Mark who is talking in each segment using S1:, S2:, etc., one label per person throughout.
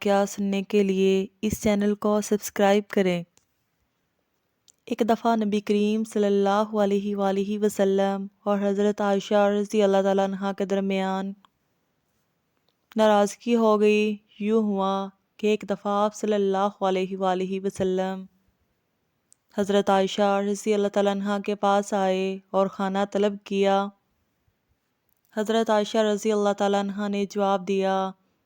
S1: واقعات سننے کے لیے اس چینل کو سبسکرائب کریں۔ ایک دفعہ نبی کریم صلی اللہ علیہ وآلہ وسلم اور حضرت عائشہ رضی اللہ تعالیٰ عنہ کے درمیان ناراضگی ہو گئی۔ یوں ہوا کہ ایک دفعہ آپ صلی اللہ علیہ وآلہ وسلم حضرت عائشہ رضی اللہ تعالیٰ عنہ کے پاس آئے اور کھانا طلب کیا۔ حضرت عائشہ رضی اللہ تعالیٰ عنہ نے جواب دیا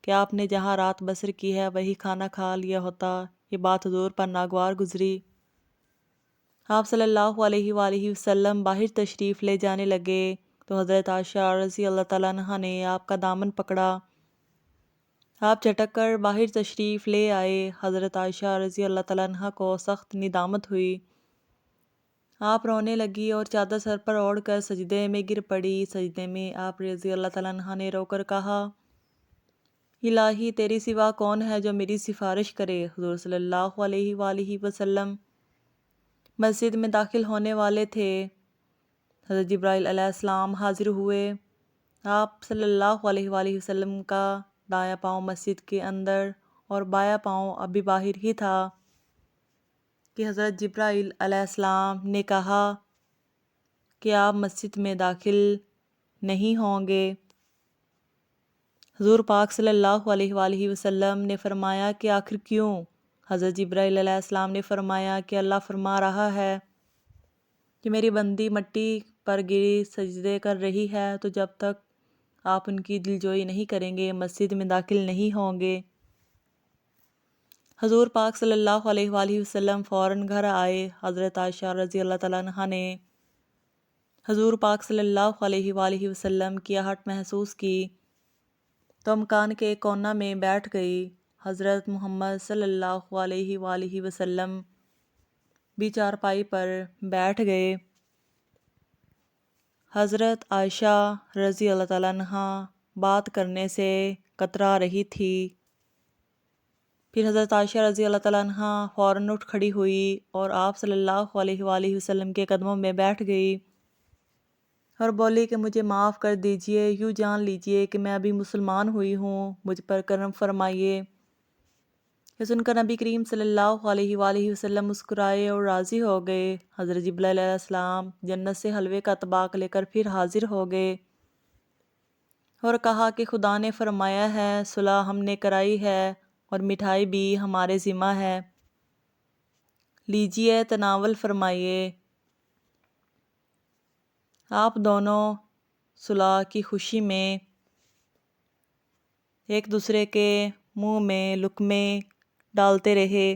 S1: کہ آپ نے جہاں رات بسر کی ہے وہی کھانا کھا لیا ہوتا۔ یہ بات حضور پر ناگوار گزری۔ آپ صلی اللہ علیہ وآلہ وسلم باہر تشریف لے جانے لگے تو حضرت عائشہ رضی اللہ تعالیٰ عنہ نے آپ کا دامن پکڑا۔ آپ جھٹک کر باہر تشریف لے آئے۔ حضرت عائشہ رضی اللہ تعالیٰ عنہ کو سخت ندامت ہوئی۔ آپ رونے لگی اور چادر سر پر اوڑھ کر سجدے میں گر پڑی۔ سجدے میں آپ رضی اللہ تعالیٰ عنہ نے رو کر کہا، الہی تیری سوا کون ہے جو میری سفارش کرے۔ حضور صلی اللہ علیہ وآلہ وسلم مسجد میں داخل ہونے والے تھے۔ حضرت جبرائیل علیہ السلام حاضر ہوئے۔ آپ صلی اللہ علیہ وآلہ وسلم کا دایاں پاؤں مسجد کے اندر اور بایاں پاؤں ابھی باہر ہی تھا کہ حضرت جبرائیل علیہ السلام نے کہا کہ آپ مسجد میں داخل نہیں ہوں گے۔ حضور پاک صلی اللہ علیہ وآلہ وسلم نے فرمایا کہ آخر کیوں؟ حضرت جبرائیل علیہ السلام نے فرمایا کہ اللہ فرما رہا ہے کہ میری بندی مٹی پر گری سجدے کر رہی ہے، تو جب تک آپ ان کی دلجوئی نہیں کریں گے مسجد میں داخل نہیں ہوں گے۔ حضور پاک صلی اللہ علیہ وآلہ وسلم فوراً گھر آئے۔ حضرت عائشہ رضی اللہ تعالیٰ عنہ نے حضور پاک صلی اللہ علیہ وآلہ وسلم کی آہٹ محسوس کی تو مکان کے ایک کونا میں بیٹھ گئی۔ حضرت محمد صلی اللہ علیہ وآلہ وسلم بھی چارپائی پر بیٹھ گئے۔ حضرت عائشہ رضی اللہ تعالیٰ عنہ بات کرنے سے کترا رہی تھی۔ پھر حضرت عائشہ رضی اللہ تعالیٰ عنہ فوراً اٹھ کھڑی ہوئی اور آپ صلی اللہ علیہ وآلہ وسلم کے قدموں میں بیٹھ گئی اور بولی کہ مجھے معاف کر دیجئے، یوں جان لیجئے کہ میں ابھی مسلمان ہوئی ہوں، مجھ پر کرم فرمائیے۔ یہ سن کر نبی کریم صلی اللہ علیہ وآلہ وسلم مسکرائے اور راضی ہو گئے۔ حضرت جبرائیل علیہ السلام جنت سے حلوے کا طبق لے کر پھر حاضر ہو گئے اور کہا کہ خدا نے فرمایا ہے، صلح ہم نے کرائی ہے اور مٹھائی بھی ہمارے ذمہ ہے، لیجئے تناول فرمائیے۔ آپ دونوں صلح کی خوشی میں ایک دوسرے کے منہ میں لقمے ڈالتے رہے۔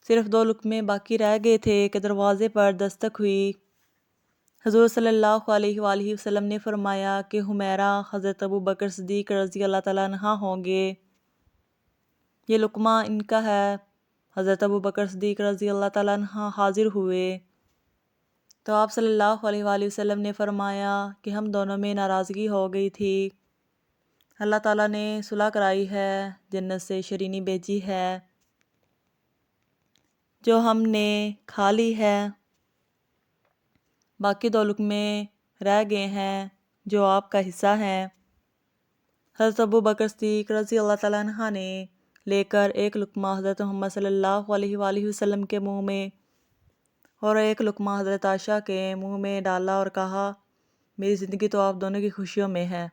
S1: صرف 2 لقمے باقی رہ گئے تھے کہ دروازے پر دستک ہوئی۔ حضور صلی اللہ علیہ وآلہ وسلم نے فرمایا کہ حمیرہ حضرت ابو بکر صدیق رضی اللہ تعالیٰ عنہ ہوں گے، یہ لقمہ ان کا ہے۔ حضرت ابو بکر صدیق رضی اللہ تعالیٰ عنہ حاضر ہوئے تو آپ صلی اللہ علیہ وآلہ وسلم نے فرمایا کہ ہم دونوں میں ناراضگی ہو گئی تھی، اللہ تعالیٰ نے صلح کرائی ہے، جنت سے شرینی بھیجی ہے جو ہم نے کھا لی ہے، باقی 2 لقمے رہ گئے ہیں جو آپ کا حصہ ہیں۔ حضرت ابو بکر صدیق رضی اللہ تعالیٰ عنہ نے لے کر ایک لقمہ حضرت محمد صلی اللہ علیہ وآلہ وسلم کے منہ میں اور ایک لقمہ حضرت عائشہ کے منہ میں ڈالا اور کہا، میری زندگی تو آپ دونوں کی خوشیوں میں ہے۔